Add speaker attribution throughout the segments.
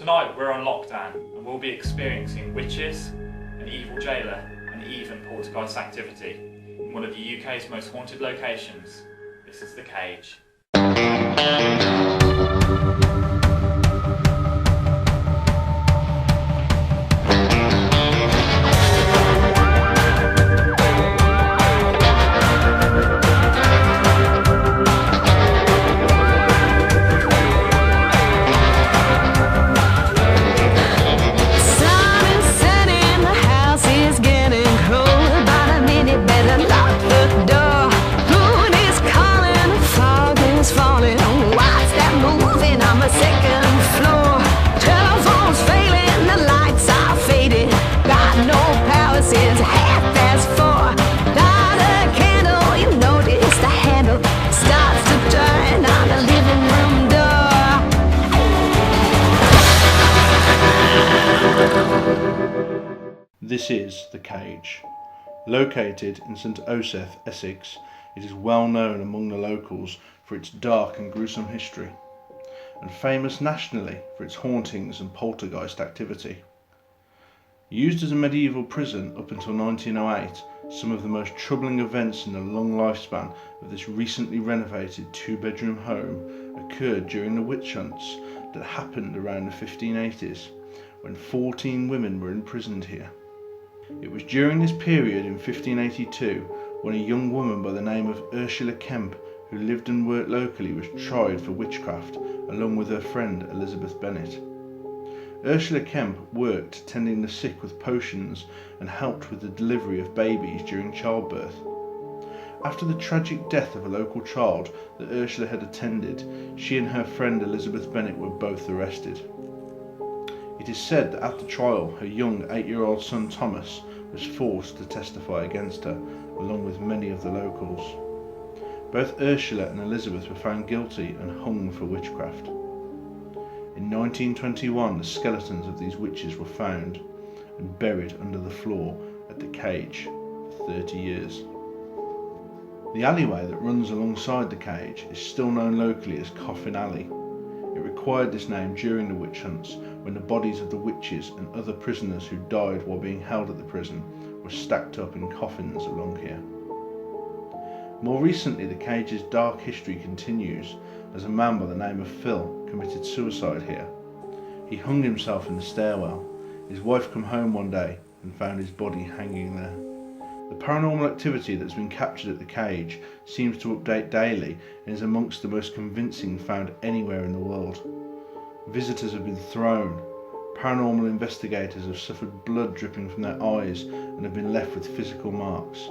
Speaker 1: Tonight we're on lockdown and we'll be experiencing witches, an evil jailer and even poltergeist activity in one of the UK's most haunted locations. This is The Cage.
Speaker 2: This is The Cage. Located in St Osyth, Essex, it is well known among the locals for its dark and gruesome history, and famous nationally for its hauntings and poltergeist activity. Used as a medieval prison up until 1908, some of the most troubling events in the long lifespan of this recently renovated two-bedroom home occurred during the witch hunts that happened around the 1580s, when 14 women were imprisoned here. It was during this period in 1582 when a young woman by the name of Ursula Kemp, who lived and worked locally, was tried for witchcraft along with her friend Elizabeth Bennet. Ursula Kemp worked tending the sick with potions and helped with the delivery of babies during childbirth. After the tragic death of a local child that Ursula had attended, she and her friend Elizabeth Bennet were both arrested. It is said that at the trial, her young 8-year-old son Thomas was forced to testify against her, along with many of the locals. Both Ursula and Elizabeth were found guilty and hung for witchcraft. In 1921, the skeletons of these witches were found and buried under the floor at the Cage for 30 years. The alleyway that runs alongside the Cage is still known locally as Coffin Alley. It required this name during the witch hunts, when the bodies of the witches and other prisoners who died while being held at the prison were stacked up in coffins along here. More recently, the Cage's dark history continues as a man by the name of Phil committed suicide here. He hung himself in the stairwell. His wife came home one day and found his body hanging there. The paranormal activity that's been captured at the Cage seems to update daily and is amongst the most convincing found anywhere in the world. Visitors have been thrown. Paranormal investigators have suffered blood dripping from their eyes and have been left with physical marks.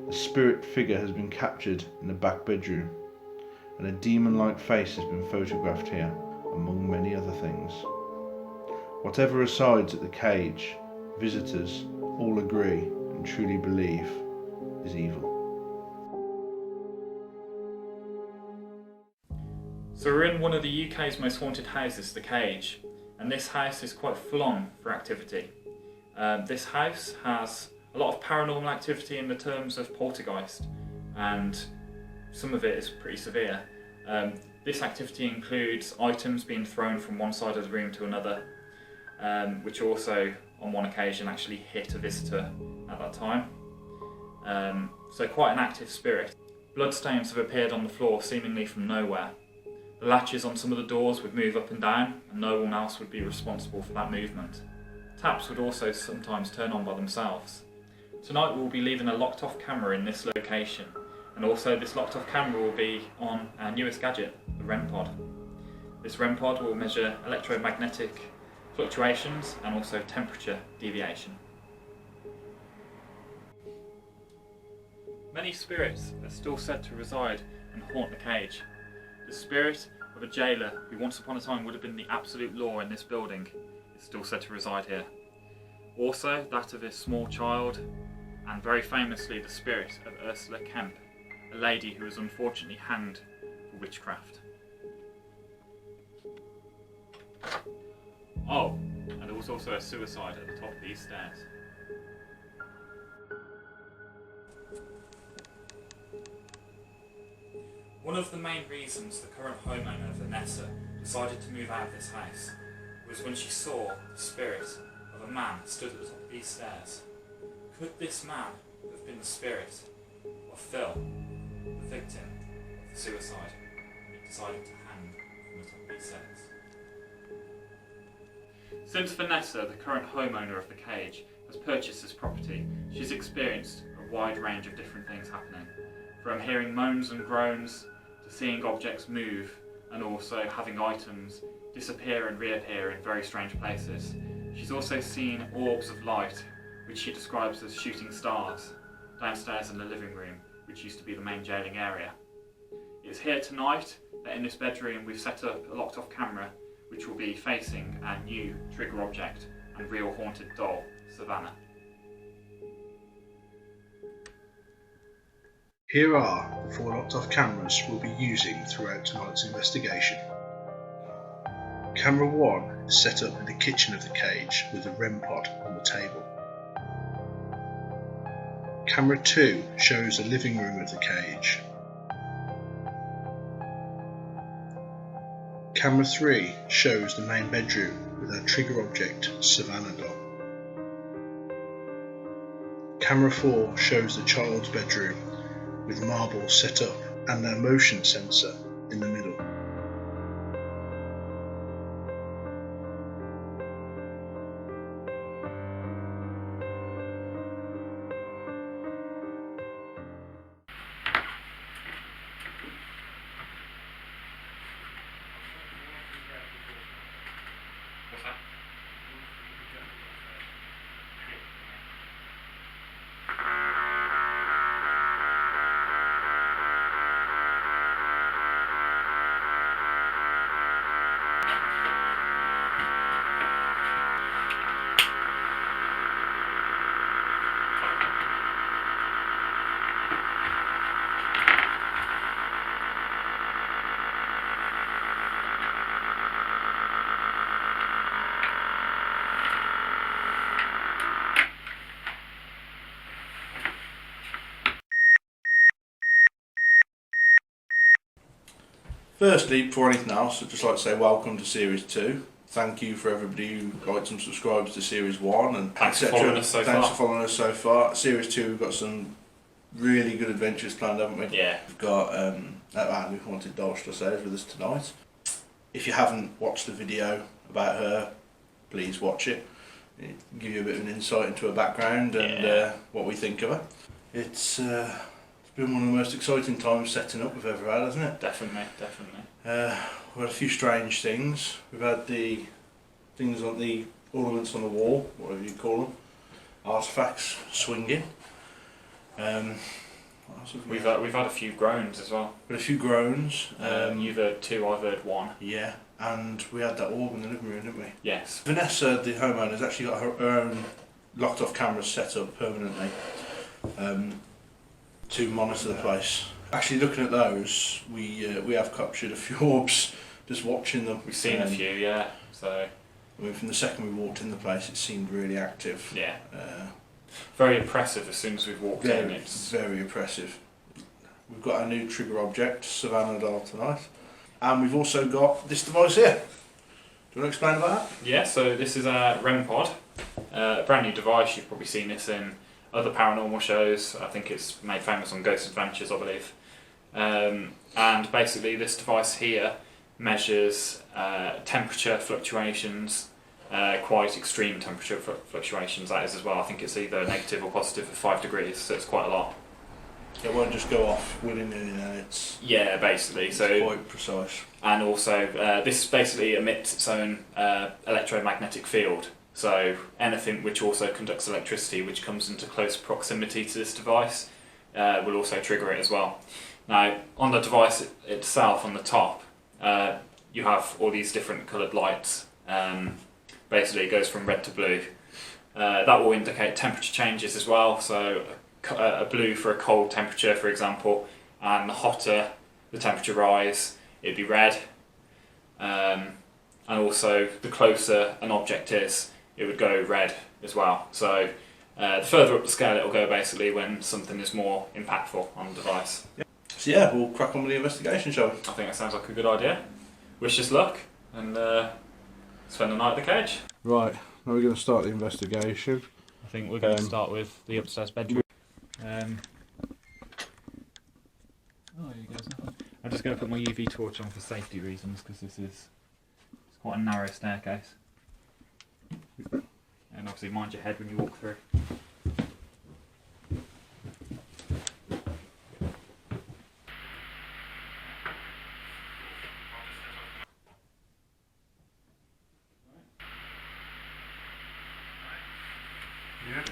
Speaker 2: A spirit figure has been captured in the back bedroom, and a demon-like face has been photographed here, among many other things. Whatever resides at the Cage, visitors all agree and truly believe is evil.
Speaker 1: So we're in one of the UK's most haunted houses, The Cage, and this house is quite full on for activity. This house has a lot of paranormal activity in the terms of poltergeist, and some of it is pretty severe. This activity includes items being thrown from one side of the room to another, which also on one occasion actually hit a visitor at that time. So quite an active spirit. Bloodstains have appeared on the floor seemingly from nowhere. The latches on some of the doors would move up and down, and no one else would be responsible for that movement. Taps would also sometimes turn on by themselves. Tonight we'll be leaving a locked off camera in this location, and also this locked off camera will be on our newest gadget, the REM pod. This REM pod will measure electromagnetic fluctuations and also temperature deviation. Many spirits are still said to reside and haunt the Cage. The spirit of a jailer who once upon a time would have been the absolute law in this building is still said to reside here. Also that of a small child, and very famously the spirit of Ursula Kemp, a lady who was unfortunately hanged for witchcraft. Oh, and there was also a suicide at the top of these stairs. One of the main reasons the current homeowner, Vanessa, decided to move out of this house was when she saw the spirit of a man stood at the top of these stairs. Could this man have been the spirit of Phil, the victim of the suicide, and he decided to hang from the top of these stairs? Since Vanessa, the current homeowner of the cage, has purchased this property, she's experienced a wide range of different things happening, from hearing moans and groans to seeing objects move, and also having items disappear and reappear in very strange places. She's also seen orbs of light, which she describes as shooting stars, downstairs in the living room, which used to be the main jailing area. It's here tonight that in this bedroom we've set up a locked off camera which will be facing our new trigger object and real haunted doll, Savannah.
Speaker 2: Here are the 4 locked off cameras we'll be using throughout tonight's investigation. Camera 1 is set up in the kitchen of the cage with a REM pod on the table. Camera 2 shows the living room of the cage. Camera 3 shows the main bedroom with our trigger object, Savannah doll. Camera 4 shows the child's bedroom with marbles set up and their motion sensor in the middle.
Speaker 1: What's that?
Speaker 2: Firstly, before anything else, I'd just like to say welcome to Series 2. Thank you for everybody who likes and subscribes to Series 1 and
Speaker 1: Thanks for
Speaker 2: etc.
Speaker 1: following us so
Speaker 2: Thanks
Speaker 1: far.
Speaker 2: for following us so far. Series 2, we've got some really good adventures planned, haven't we?
Speaker 1: Yeah.
Speaker 2: We've got we've haunted doll stairs with us tonight. If you haven't watched the video about her, please watch it. It'll give you a bit of an insight into her background and what we think of her. It's been one of the most exciting times setting up we've ever had, hasn't it?
Speaker 1: Definitely, definitely.
Speaker 2: We've had a few strange things. We've had the things on the ornaments on the wall, whatever you call them, artefacts swinging. What else have
Speaker 1: We've had a few groans as well.
Speaker 2: We've had a few groans.
Speaker 1: You've heard 2, I've heard 1.
Speaker 2: Yeah, and we had that orb in the living room, didn't we?
Speaker 1: Yes.
Speaker 2: Vanessa, the homeowner, has actually got her own locked off cameras set up permanently to monitor the place. Actually, looking at those, we have captured a few orbs just watching them.
Speaker 1: We've seen a few, yeah. So.
Speaker 2: I mean, from the second we walked in the place, it seemed really active.
Speaker 1: Yeah. Very impressive as soon as we've walked in. It's
Speaker 2: very impressive. We've got our new trigger object, Savannah doll, tonight, and we've also got this device here. Do you want to explain about that?
Speaker 1: Yeah. So this is a REM pod, a brand new device. You've probably seen this in other paranormal shows. I think it's made famous on Ghost Adventures, I believe. And basically, this device here measures temperature fluctuations, quite extreme temperature fluctuations that is as well. I think it's either negative or positive for 5 degrees, so it's quite a lot.
Speaker 2: It won't just go off willy-nilly then, it's
Speaker 1: basically.
Speaker 2: it's
Speaker 1: So
Speaker 2: quite precise.
Speaker 1: and also this basically emits its own electromagnetic field. So anything which also conducts electricity, which comes into close proximity to this device, will also trigger it as well. Now, on the device itself, on the top, you have all these different coloured lights. Basically, it goes from red to blue. That will indicate temperature changes as well. So a blue for a cold temperature, for example, and the hotter the temperature rise, it'd be red. And also, the closer an object is, it would go red as well. So the further up the scale it will go basically when something is more impactful on the device.
Speaker 2: So yeah, we'll crack on with the investigation, shall we?
Speaker 1: I think that sounds like a good idea. Wish us luck and Spend the night at the cage.
Speaker 2: Right, now we're going to start the investigation.
Speaker 1: I think we're going to start with the upstairs bedroom. Oh, you guys. I'm just going to put my UV torch on for safety reasons because it's quite a narrow staircase. And obviously mind your head when you walk through.
Speaker 2: Yeah.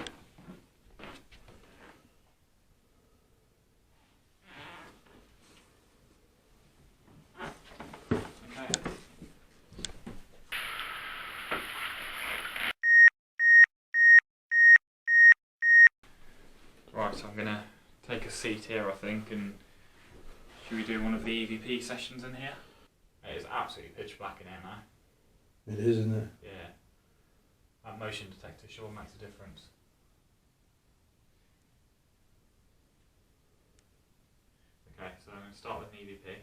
Speaker 1: Right, so I'm going to take a seat here, I think, and should we do one of the EVP sessions in here? It is absolutely pitch black in here now.
Speaker 2: It is, isn't it?
Speaker 1: Yeah. That motion detector sure makes a difference. Okay, so I'm going to start with an EVP.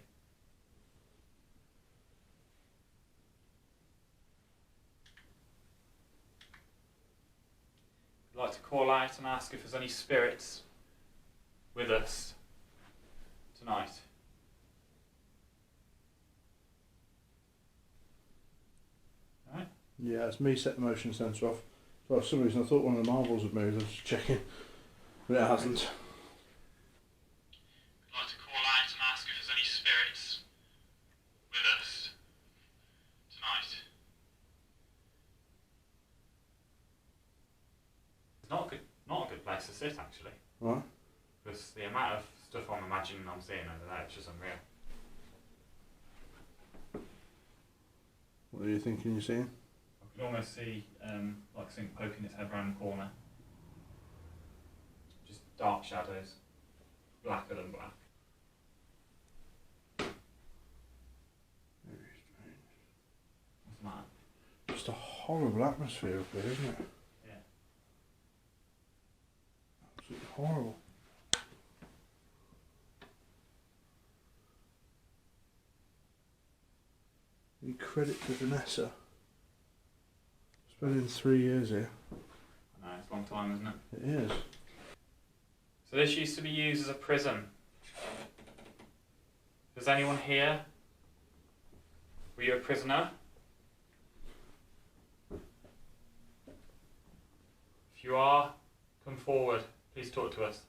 Speaker 1: I'd like to call out and ask if there's any spirits with us tonight. Alright?
Speaker 2: Yeah, it's me set the motion sensor off. So for some reason I thought one of the marbles had moved. I was just checking, but it hasn't.
Speaker 1: I'd like to call out and ask if there's any spirits with us tonight. It's not a good place to sit, actually.
Speaker 2: Right.
Speaker 1: Because the amount of stuff I'm imagining I'm seeing over there, it's just unreal.
Speaker 2: What are you thinking you're seeing?
Speaker 1: I can almost see like something poking its head around the corner. Just dark shadows, blacker than black.
Speaker 2: Very strange.
Speaker 1: What's the matter?
Speaker 2: Just a horrible atmosphere up here, isn't it?
Speaker 1: Yeah.
Speaker 2: Absolutely horrible. Any credit to Vanessa? Spending 3 years here.
Speaker 1: I know, it's a long time, isn't it?
Speaker 2: It is.
Speaker 1: So this used to be used as a prison. Does anyone here? Were you a prisoner? If you are, come forward. Please talk to us.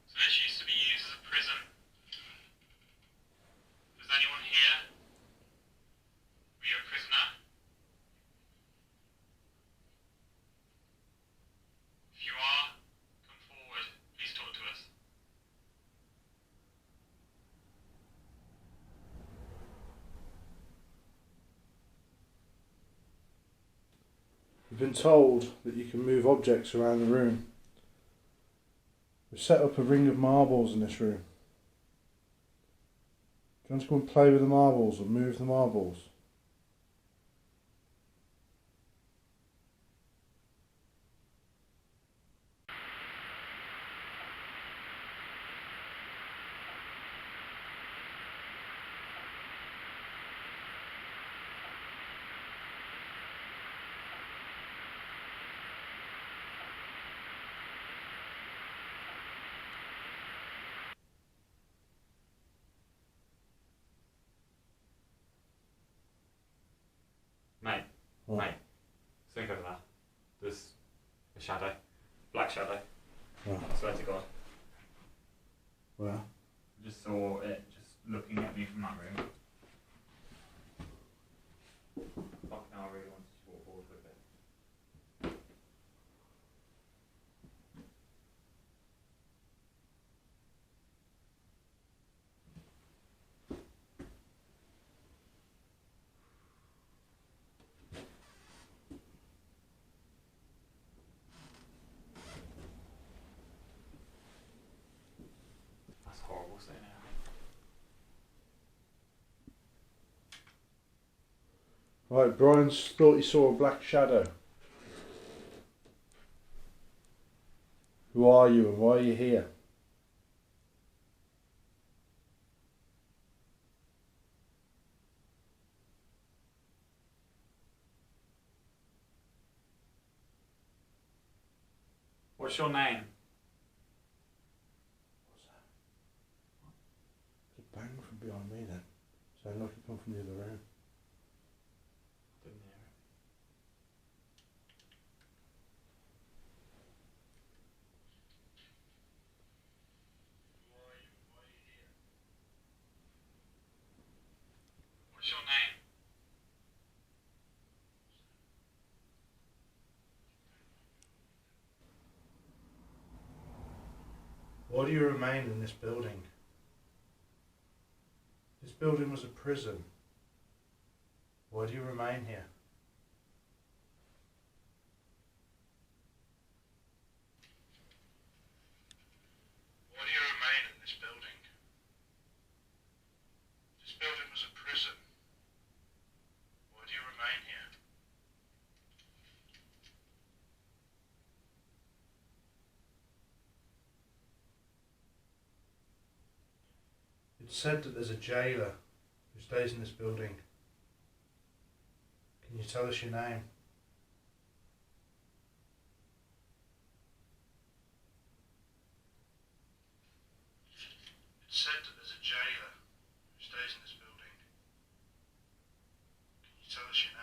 Speaker 1: So this used to be used as a prison. Does anyone here? Were you a prisoner? If you are, come forward. Please talk to us.
Speaker 2: We've been told that you can move objects around the room. We've set up a ring of marbles in this room. Do you want to go and play with the marbles and move the marbles?
Speaker 1: Mate,
Speaker 2: What?
Speaker 1: mate, think over that. There's a shadow, black shadow.
Speaker 2: Right.
Speaker 1: I swear to God.
Speaker 2: Where?
Speaker 1: I just saw it just looking at me from that room. Fucking hell, I really wanted to walk forward with it. That's horrible sitting here.
Speaker 2: Right, Brian thought he saw a black shadow. Who are you, and why are you here?
Speaker 1: What's your name?
Speaker 2: What's that? It's a bang from behind me then. So look, it come from the other room.
Speaker 1: Didn't hear it. What's your name?
Speaker 2: Why do you remain in this building? This building was a prison. Why do you remain here? Why do you remain in this building? This building was a prison. Why do you remain here? It's said that there's a jailer who stays in this building. Can you tell us your name? It's said that there's a jailer who stays in this building. Can you tell us your name?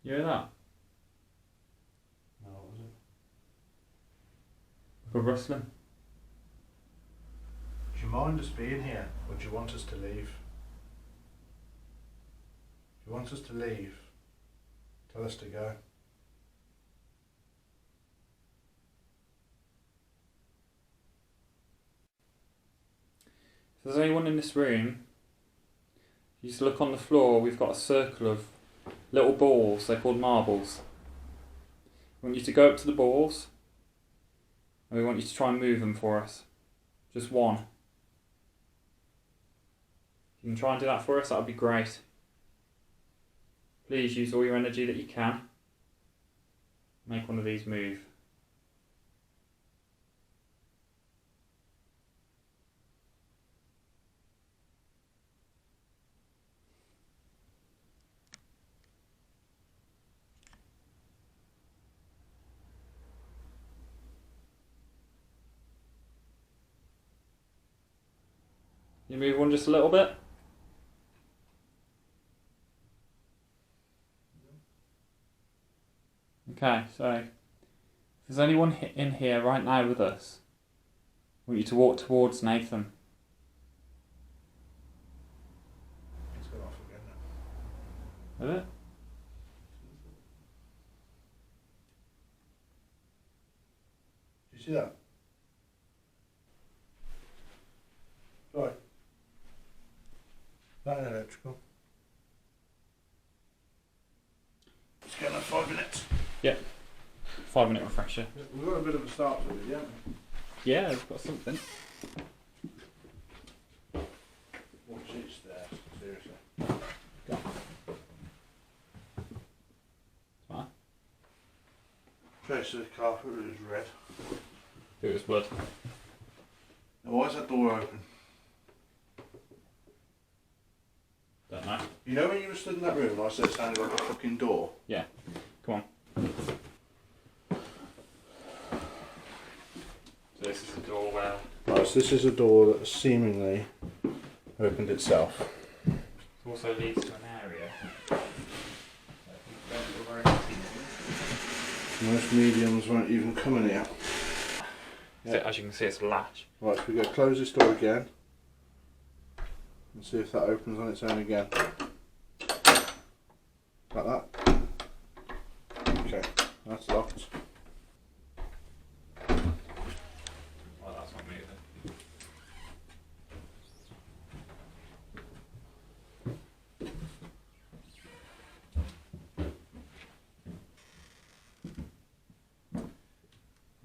Speaker 1: You hear that?
Speaker 2: No, what was it?
Speaker 1: Like a rustling.
Speaker 2: Do you mind us being here, or do you want us to leave? If you want us to leave, tell us to go.
Speaker 1: If there's anyone in this room, you just look on the floor, we've got a circle of little balls, they're called marbles. We want you to go up to the balls, and we want you to try and move them for us. Just one. If you can try and do that for us, that would be great. Please use all your energy that you can. Make one of these move. You move one just a little bit. Okay, so if there's anyone in here right now with us, I want you to walk towards Nathan.
Speaker 2: It's gone off again now.
Speaker 1: Is it?
Speaker 2: Do you see that? Right. That ain't electrical. It's getting like 5 minutes.
Speaker 1: Yeah. 5-minute refresher.
Speaker 2: We've got a bit of a start to it, haven't we?
Speaker 1: Yeah, we've got something.
Speaker 2: Watch these stairs, seriously.
Speaker 1: Go. Fine.
Speaker 2: Trace of the carpet is red.
Speaker 1: It was blood.
Speaker 2: Now why is that door open?
Speaker 1: Don't know.
Speaker 2: You know when you were stood in that room and I said it sounded like a fucking door?
Speaker 1: Yeah. Come on. So this is the door where...
Speaker 2: Right, so this is a door that seemingly opened itself.
Speaker 1: It also leads to an area.
Speaker 2: Most mediums won't even come in here.
Speaker 1: So as you can see, it's a latch.
Speaker 2: Right, so we go close this door again and see if that opens on its own again. Like that. Okay, that's locked.
Speaker 1: Well, that's not moving.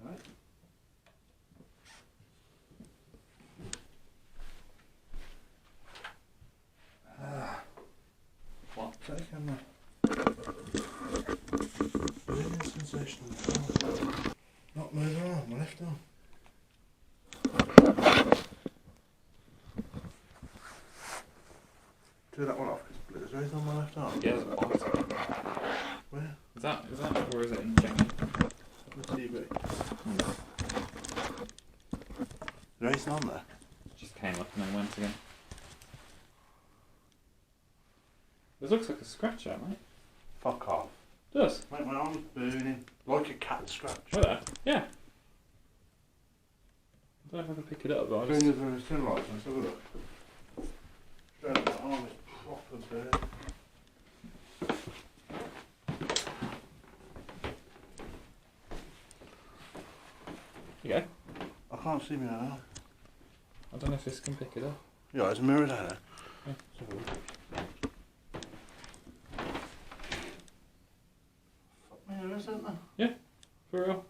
Speaker 2: Right.
Speaker 1: What?
Speaker 2: Take camera. Really sensational. Not moving on, my left arm. do that one off. Is there anything on my left arm?
Speaker 1: Yeah, there's a box.
Speaker 2: Where?
Speaker 1: Is that, or is it in Jamie?
Speaker 2: The TV. Is there anything on there?
Speaker 1: Just came up and then went again. This looks like a scratch out, mate.
Speaker 2: Fuck off.
Speaker 1: It does.
Speaker 2: Mate, my arm's burning. Like a cat scratch.
Speaker 1: Right there. Yeah. I don't know if I can pick it up, but I'll just...
Speaker 2: Turn the tin lights on, let's have a look. Straight up, my arm is proper burning.
Speaker 1: There you go.
Speaker 2: I can't see me now.
Speaker 1: I don't know if this can pick it up.
Speaker 2: Yeah, there's a mirror down there.
Speaker 1: Yeah.
Speaker 2: Let's have a look. Fuck me, there isn't there?
Speaker 1: Yeah, for real.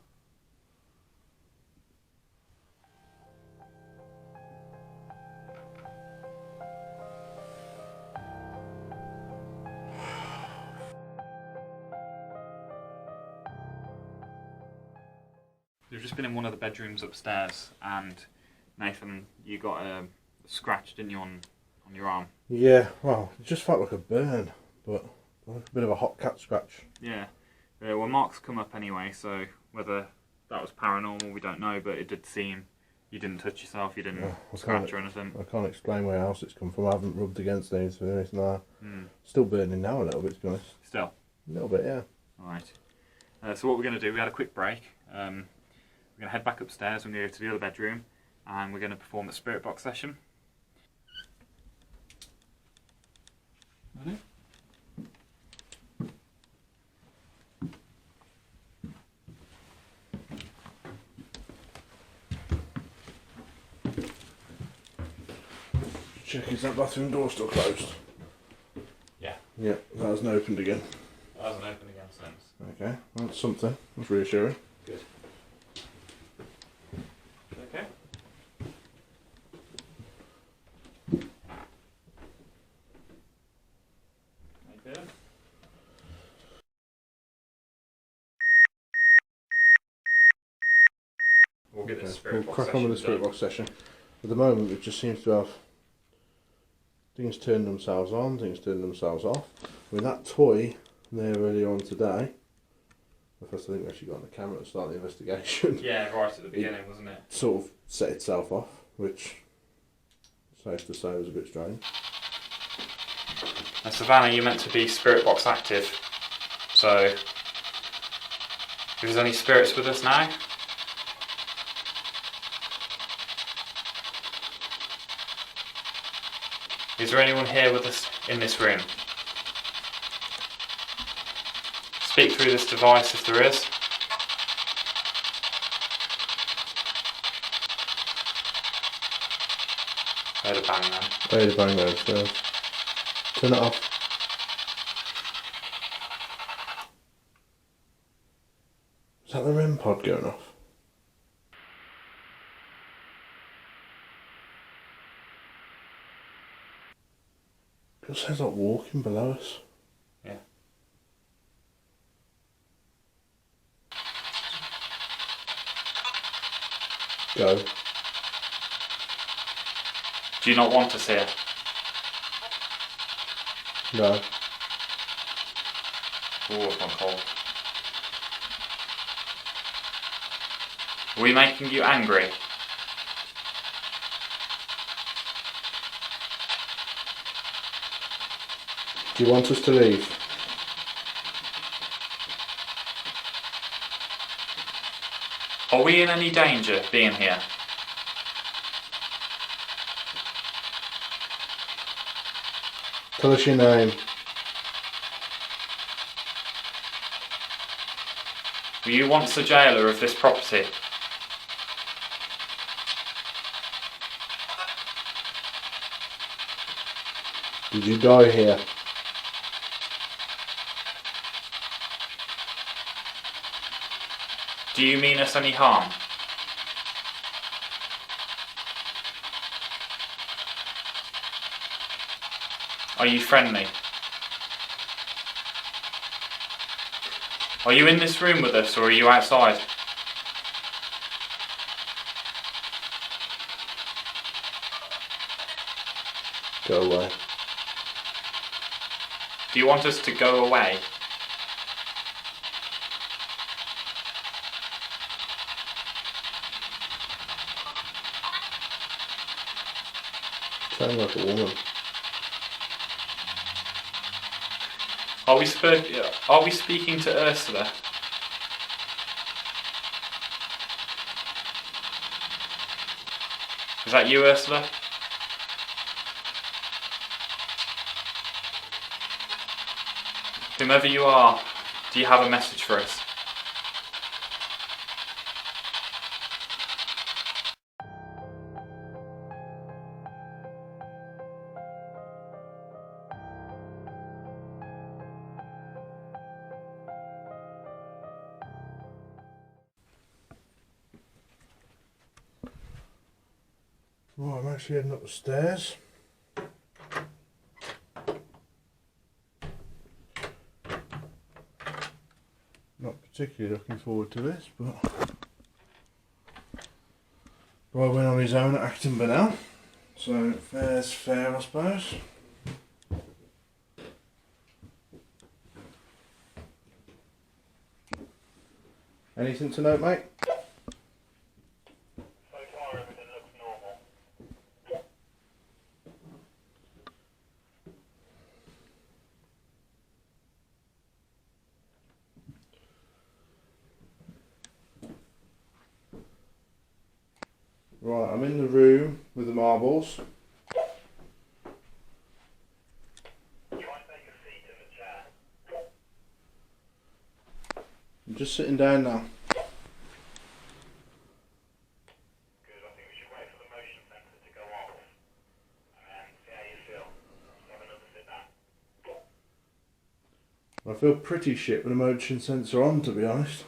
Speaker 1: We've just been in one of the bedrooms upstairs, and Nathan, you got a scratch, didn't you, on your arm?
Speaker 2: Yeah, well, it just felt like a burn, but like a bit of a hot cat scratch.
Speaker 1: Yeah. Well, marks come up anyway, so whether that was paranormal, we don't know, but it did seem you didn't touch yourself, you didn't scratch or anything.
Speaker 2: I can't explain where else it's come from. I haven't rubbed against anything or anything like that. Still burning now a little bit, to be honest.
Speaker 1: Still?
Speaker 2: A little bit, yeah.
Speaker 1: Alright. So what we're going to do, we had a quick break. We're going to head back upstairs, we're going to go to the other bedroom, and we're going to perform the spirit box session. Ready?
Speaker 2: Check, is that bathroom door still closed?
Speaker 1: Yeah.
Speaker 2: Yeah, that hasn't opened again.
Speaker 1: It hasn't opened again since.
Speaker 2: Okay, that's something. That's reassuring.
Speaker 1: Good. Okay. Okay. We'll get this spirit box
Speaker 2: crack on with the spirit box session. At the moment, it just seems to have things turn themselves on, things turn themselves off. I mean, that toy there earlier on today, the first I think we actually got on the camera to start the investigation.
Speaker 1: Yeah, right at the beginning, wasn't it?
Speaker 2: Sort of set itself off, which, safe to say, was a bit strange.
Speaker 1: And Savannah, you're meant to be spirit box active, so if there's any spirits with us now, is there anyone here with us in this room? Speak through this device if there is. Heard a bang then.
Speaker 2: Heard a bang then, so turn it off. Is that the REM pod going off? It sounds like walking below us.
Speaker 1: Yeah.
Speaker 2: Go.
Speaker 1: Do you not want us here?
Speaker 2: No.
Speaker 1: Oh, I've gone cold. Are we making you angry?
Speaker 2: Do you want us to leave?
Speaker 1: Are we in any danger being here?
Speaker 2: Tell us your name.
Speaker 1: Were you once the jailer of this property?
Speaker 2: Did you die here?
Speaker 1: Do you mean us any harm? Are you friendly? Are you in this room with us or are you outside?
Speaker 2: Go away.
Speaker 1: Do you want us to go away?
Speaker 2: Sounds like a woman.
Speaker 1: Are we speaking to Ursula? Is that you, Ursula? Whomever you are, do you have a message for us?
Speaker 2: Right, I'm actually heading up the stairs. Not particularly looking forward to this, but Roy went on his own at Acton Burnell, so fair's fair, I suppose. Anything to note, mate? Right, I'm in the room with the marbles.
Speaker 3: Try and take a seat in the chair.
Speaker 2: I'm just sitting down now.
Speaker 3: Good, I think we should wait for the motion sensor to go off and see how you feel. Just have another sit down.
Speaker 2: I feel pretty shit with the motion sensor on, to be honest.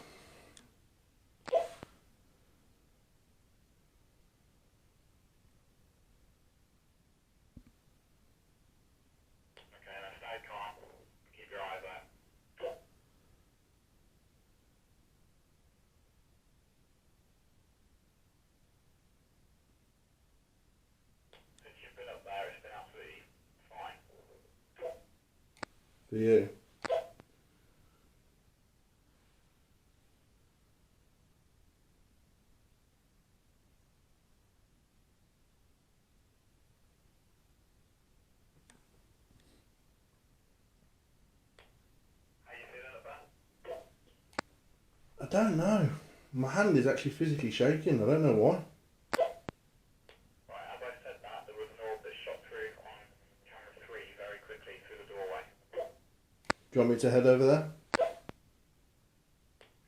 Speaker 3: Okay, now stay calm. Keep your eyes out. Since you've been up there, it's been absolutely fine.
Speaker 2: For you.
Speaker 3: How you feeling up there?
Speaker 2: I don't know. My hand is actually physically shaking. I don't know why.
Speaker 3: Right, as I said that, there was an orb that shot through on camera 3 very quickly through the doorway.
Speaker 2: Do you want me to head over there?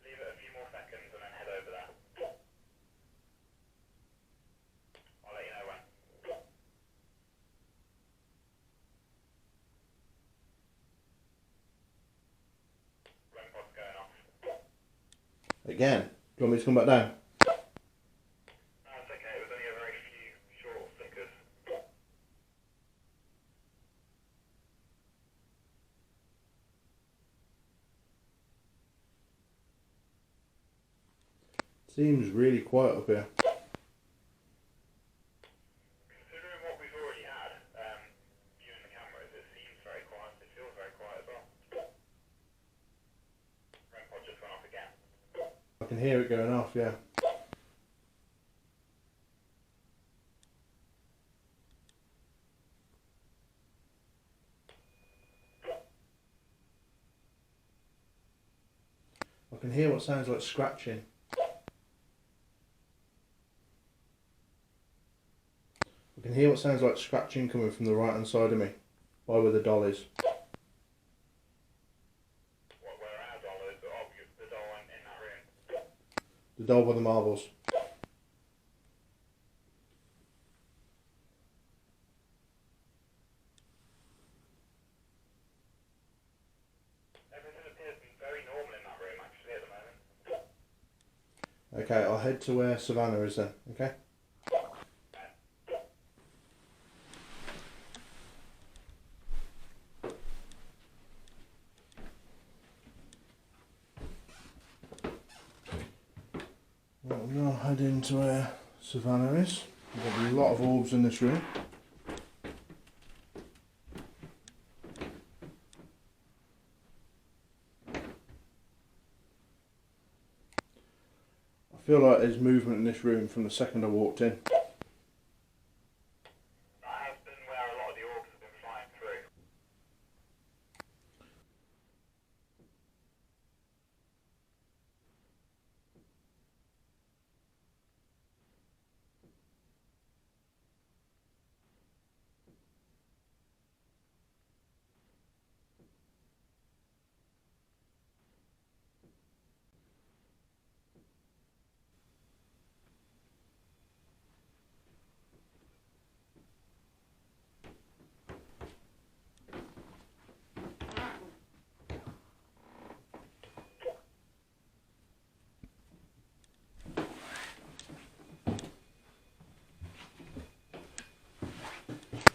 Speaker 3: Leave it a few more seconds and then head over there. I'll let you know when. REM pod's going off.
Speaker 2: Again? Do you want me to come back down?
Speaker 3: No, it's okay. It was only a very few short flickers.
Speaker 2: Seems really quiet up here.
Speaker 3: Considering what we've already had, viewing the cameras, it seems very quiet. It feels very quiet as well. REM pod just went off again.
Speaker 2: I can hear it going off, yeah. I can hear what sounds like scratching. I can hear what sounds like scratching coming from the right hand side of me, by where the doll is.
Speaker 3: What, where our doll is? Oh, the doll in that room.
Speaker 2: The doll with the marbles.
Speaker 3: Everything appears very normal in that room, actually, at the moment.
Speaker 2: Okay, I'll head to where Savannah is then, okay? Right, I'm now heading to where Savannah is. There's a lot of orbs in this room. feel like there's movement in this room from the second I walked in.
Speaker 3: That has been where a lot of the orbs have been flying through.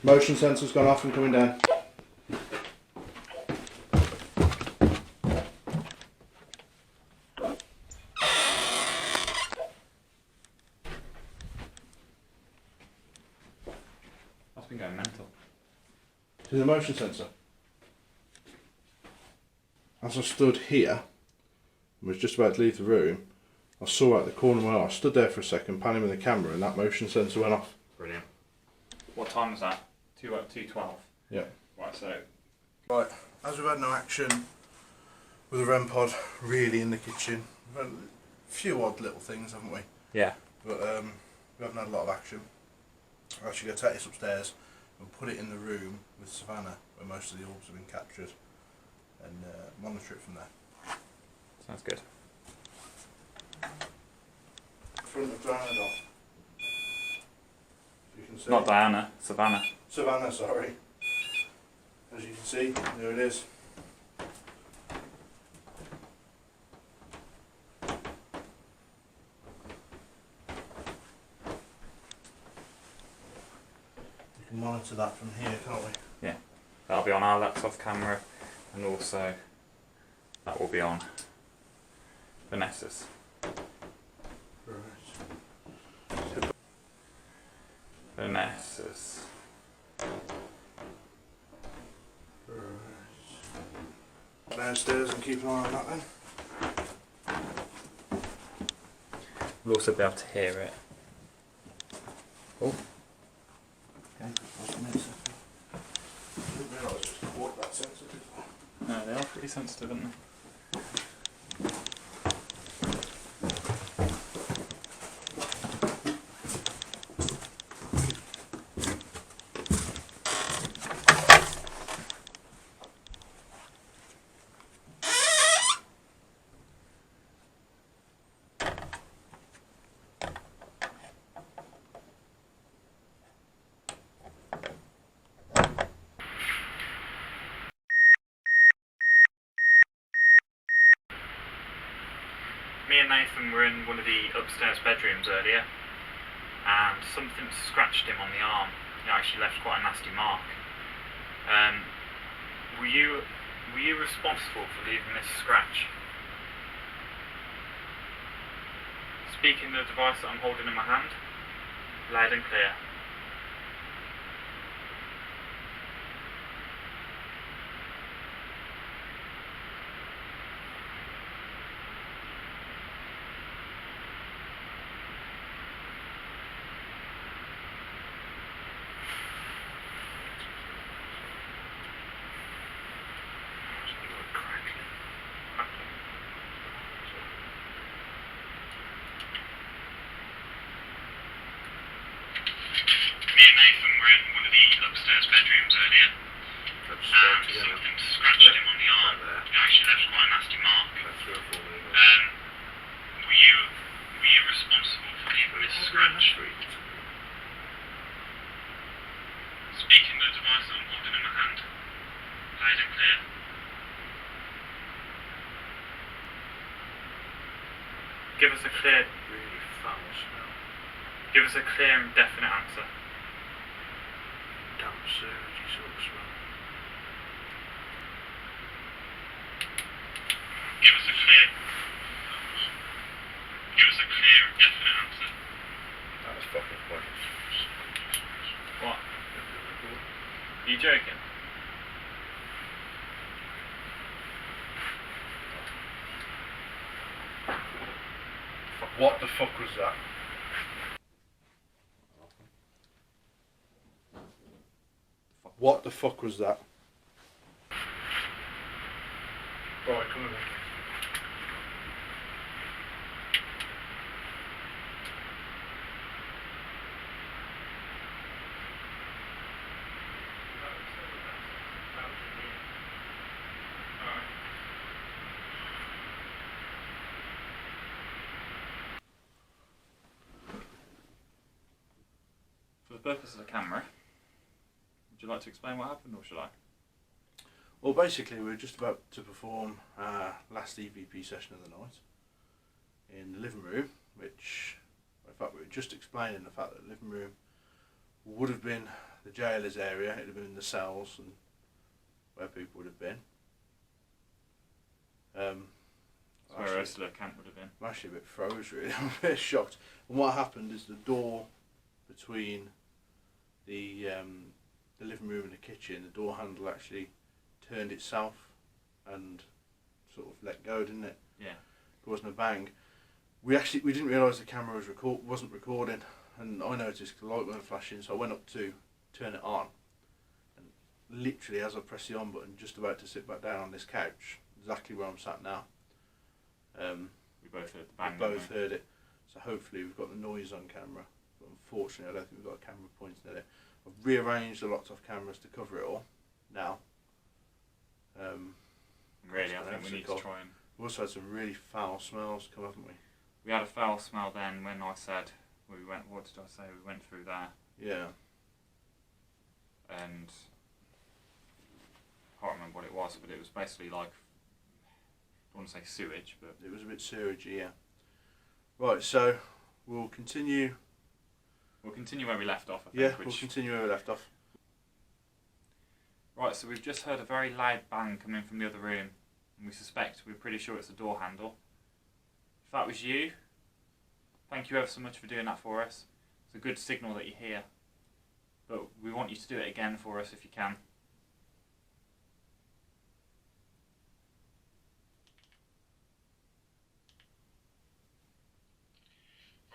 Speaker 2: Motion sensor's gone off and coming down.
Speaker 1: That's been going mental.
Speaker 2: To the motion sensor. As I stood here and was just about to leave the room, I saw out the corner of my eye. I stood there for a second, panning with the camera, and that motion sensor went off.
Speaker 1: Brilliant. What time was that? 2:12.
Speaker 2: Yeah.
Speaker 1: Right, so
Speaker 2: Right, as we've had no action with the REM pod really in the kitchen, we've had a few odd little things, haven't we?
Speaker 1: yeah.
Speaker 2: But we haven't had a lot of action. I'm actually going to take this upstairs and put it in the room with Savannah, where most of the orbs have been captured, and monitor it from there.
Speaker 1: Sounds good.
Speaker 2: Front of Diana doll. You can see.
Speaker 1: Not Diana, Savannah.
Speaker 2: Savannah, sorry. As you can see, there it is. You can monitor that from here, can't we?
Speaker 1: Yeah. That'll be on our laptop camera, and also that will be on Vanessa's.
Speaker 2: Right.
Speaker 1: Vanessa's.
Speaker 2: Downstairs and keep an eye on that then.
Speaker 1: We'll also be able to hear it. Oh.
Speaker 2: Okay, I didn't realise it was quite that sensitive.
Speaker 1: No, they are pretty sensitive, aren't they? Me and Nathan were in one of the upstairs bedrooms earlier, and something scratched him on the arm. It actually left quite a nasty mark. Were you responsible for leaving this scratch? Speaking the device that I'm holding in my hand, loud and clear. Me and Nathan were in one of the upstairs bedrooms earlier, and something scratched him on the arm. It actually left quite a nasty mark. Were you responsible for leaving this scratch? Speaking the device that I'm holding in my hand, loud and clear. Give us a clear,
Speaker 2: Really foul smell.
Speaker 1: give us a clear and definite answer.
Speaker 2: Damp sewage sort of smell.
Speaker 1: Give us a clear and definite answer.
Speaker 2: That was fucking pointless.
Speaker 1: What? Are you joking? Fuck
Speaker 2: What the fuck was that? What the fuck was that? Right, come on then.
Speaker 1: For the purpose of the camera, would you like to explain what happened, or should I?
Speaker 2: Well, basically, we were just about to perform our last EVP session of the night in the living room, which, in fact, we were just explaining the fact that the living room would have been the jailers' area. It would have been the cells and where people would have been.
Speaker 1: Where Ursula camp would have been.
Speaker 2: I'm actually a bit froze, really. I'm a bit shocked. And what happened is the door between the living room and the kitchen, the door handle actually turned itself and sort of let go, didn't it?
Speaker 1: Yeah.
Speaker 2: There wasn't a bang. We didn't realise the camera wasn't recording, and I noticed the light weren't flashing, so I went up to turn it on, and literally as I pressed the on button, just about to sit back down on this couch, exactly where I'm sat now.
Speaker 1: We both heard the bang.
Speaker 2: We both heard it, so hopefully we've got the noise on camera. But unfortunately, I don't think we've got a camera pointing at it. I've rearranged the lots of cameras to cover it all now.
Speaker 1: Really, I think we need to try and...
Speaker 2: We've also had some really foul smells come, haven't we?
Speaker 1: We had a foul smell then when I said we went. What did I say? We went through there.
Speaker 2: Yeah.
Speaker 1: And I can't remember what it was, but it was basically like, I don't want to say sewage, but
Speaker 2: it was a bit sewagey, yeah. Right, so we'll continue.
Speaker 1: We'll continue where we left off, I think.
Speaker 2: Yeah, we'll continue where we left off.
Speaker 1: Right, so we've just heard a very loud bang coming from the other room, and we're pretty sure it's a door handle. If that was you, thank you ever so much for doing that for us. It's a good signal that you're here, but we want you to do it again for us if you can.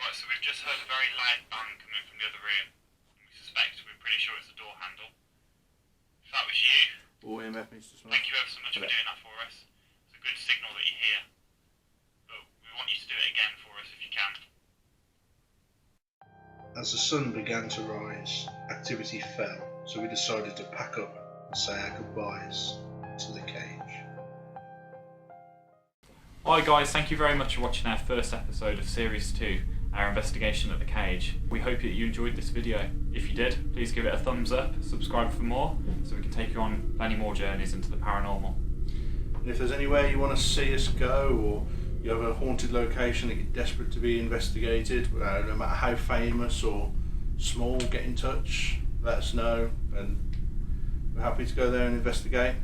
Speaker 3: Right, so we've just heard a very loud bang coming from the other room. We're pretty sure it's a door handle. If that was you,
Speaker 2: Or EMF needs to smell.
Speaker 3: thank you ever so much for doing that for us. It's a good signal that you're here. But we want you to do it again for us if you can.
Speaker 2: As the sun began to rise, activity fell, so we decided to pack up and say our goodbyes to the cage.
Speaker 1: Hi guys, thank you very much for watching our first episode of Series 2, our investigation at the cage. We hope that you enjoyed this video. If you did, please give it a thumbs up, subscribe for more, so we can take you on many more journeys into the paranormal.
Speaker 2: And if there's anywhere you want to see us go, or you have a haunted location that you're desperate to be investigated, no matter how famous or small, get in touch, let us know, and we're happy to go there and investigate.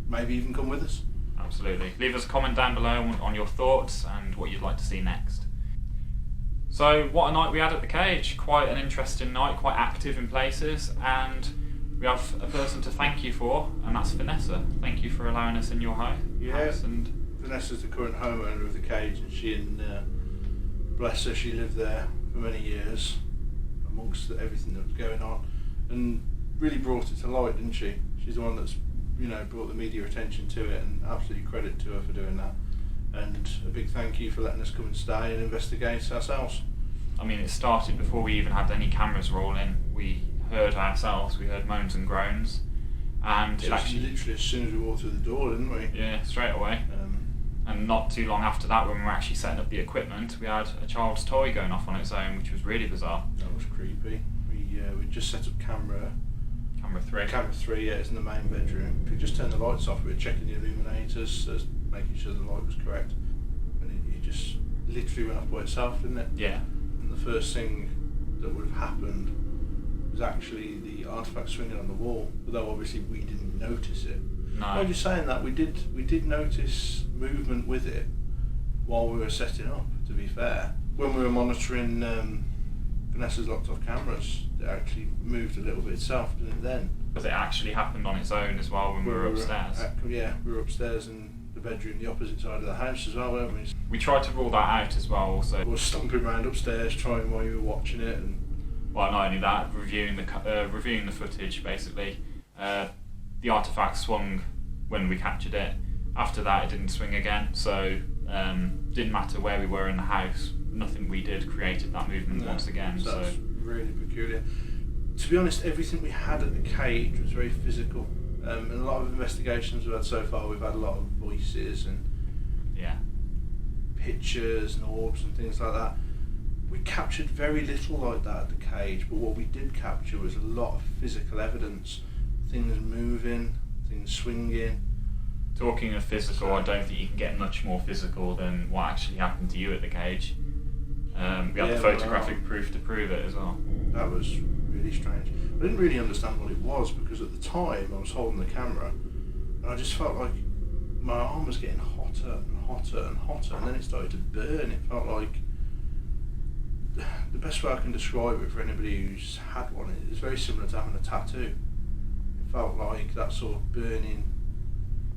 Speaker 2: Maybe even come with us.
Speaker 1: Absolutely. Leave us a comment down below on your thoughts and what you'd like to see next. So what a night we had at the cage. Quite an interesting night, quite active in places, and we have a person to thank you for, and that's Vanessa. Thank you for allowing us in your house. And
Speaker 2: Vanessa's the current homeowner of the cage, and she bless her, she lived there for many years amongst everything that was going on, and really brought it to light, didn't she? She's the one that's brought the media attention to it, and absolutely credit to her for doing that. And a big thank you for letting us come and stay and investigate ourselves.
Speaker 1: I mean, it started before we even had any cameras rolling. We heard ourselves, we heard moans and groans, and
Speaker 2: it actually literally as soon as we walked through the door, didn't we?
Speaker 1: Yeah, straight away. And not too long after that, when we were actually setting up the equipment, we had a child's toy going off on its own, which was really bizarre.
Speaker 2: That was creepy. We just set up camera 3. Camera 3, yeah, it's in the main bedroom. If we just turned the lights off, we were checking the illuminators, making sure the light was correct, and it just literally went off by itself, didn't it?
Speaker 1: Yeah.
Speaker 2: And the first thing that would have happened was actually the artefact swinging on the wall, although obviously we didn't notice it.
Speaker 1: No.
Speaker 2: While you're saying that, we did notice movement with it while we were setting up, to be fair. When we were monitoring Vanessa's locked off cameras, it actually moved a little bit itself, didn't it then?
Speaker 1: Because it actually happened on its own as well when we were upstairs.
Speaker 2: Yeah, we were upstairs in the bedroom, the opposite side of the house as well, weren't we?
Speaker 1: We tried to rule that out as well. Also,
Speaker 2: I was stomping around upstairs trying while you were watching it, and
Speaker 1: well, not only that, reviewing the footage basically. The artifact swung when we captured it. After that, it didn't swing again. So didn't matter where we were in the house. Nothing we did created that movement once again.
Speaker 2: So that's really peculiar. To be honest, everything we had at the cage was very physical. And a lot of investigations we've had so far, we've had a lot of voices and pictures and orbs and things like that. We captured very little like that at the cage, but what we did capture was a lot of physical evidence. Things moving, things swinging.
Speaker 1: Talking of physical, I don't think you can get much more physical than what actually happened to you at the cage. We had the photographic proof to prove it as well.
Speaker 2: That was really strange. I didn't really understand what it was, because at the time I was holding the camera and I just felt like my arm was getting hotter and hotter and hotter, and then it started to burn. It felt like, the best way I can describe it for anybody who's had one, it's very similar to having a tattoo. It felt like that sort of burning,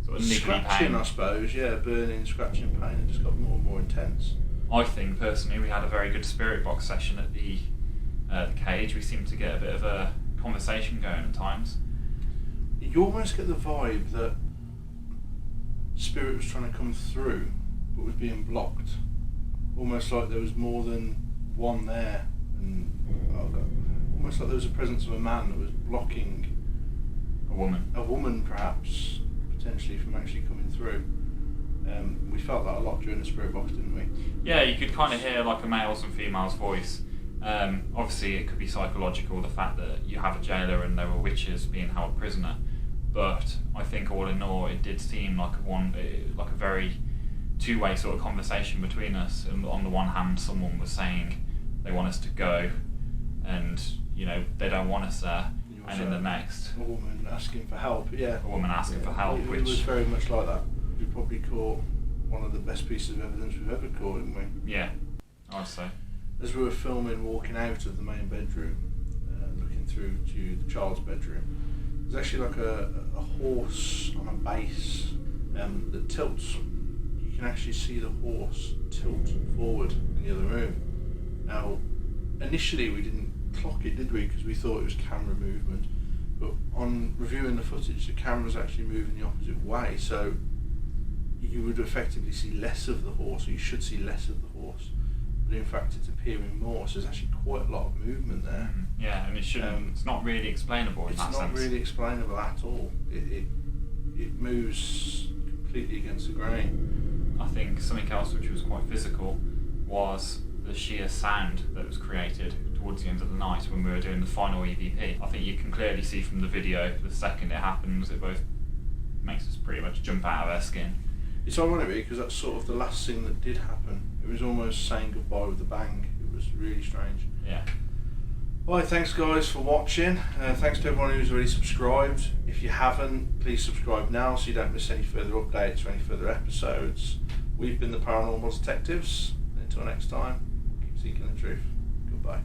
Speaker 1: sort of
Speaker 2: scratching
Speaker 1: pain.
Speaker 2: I suppose, burning, scratching pain. It just got more and more intense.
Speaker 1: I think personally we had a very good spirit box session at the cage. We seemed to get a bit of a conversation going at times.
Speaker 2: You almost get the vibe that spirit was trying to come through but was being blocked, almost like there was more than one there, and almost like there was a presence of a man that was blocking
Speaker 1: a woman
Speaker 2: perhaps, potentially, from actually coming through. We felt that a lot during the spirit box, didn't we?
Speaker 1: Yeah, you could kind of hear like a male's and female's voice. Obviously it could be psychological, the fact that you have a jailer and there were witches being held prisoner, but I think all in all it did seem like a very two-way sort of conversation between us. And on the one hand, someone was saying they want us to go, and they don't want us there, and in the next,
Speaker 2: a woman asking for help.
Speaker 1: A woman asking for help,
Speaker 2: it was very much like that. We probably caught one of the best pieces of evidence we've ever caught, didn't we?
Speaker 1: Yeah, I'd say.
Speaker 2: As we were filming, walking out of the main bedroom, looking through to the child's bedroom, there's actually like a horse on a base that tilts. You can actually see the horse tilt forward in the other room. Now, initially we didn't clock it, did we? Because we thought it was camera movement. But on reviewing the footage, the camera's actually moving the opposite way, so you would effectively see less of the horse, or you should see less of the horse. But in fact it's appearing more, so there's actually quite a lot of movement there.
Speaker 1: Yeah, and it's not really explainable in that sense. It's
Speaker 2: not really explainable at all. It moves completely against the grain.
Speaker 1: I think something else which was quite physical was the sheer sound that was created towards the end of the night when we were doing the final EVP. I think you can clearly see from the video, the second it happens, it both makes us pretty much jump out of our skin.
Speaker 2: It's ironic because that's sort of the last thing that did happen. It was almost saying goodbye with a bang. It was really strange.
Speaker 1: Yeah.
Speaker 2: Alright, thanks guys for watching. Thanks to everyone who's already subscribed. If you haven't, please subscribe now so you don't miss any further updates or any further episodes. We've been the Paranormal Detectives. Until next time, keep seeking the truth. Goodbye.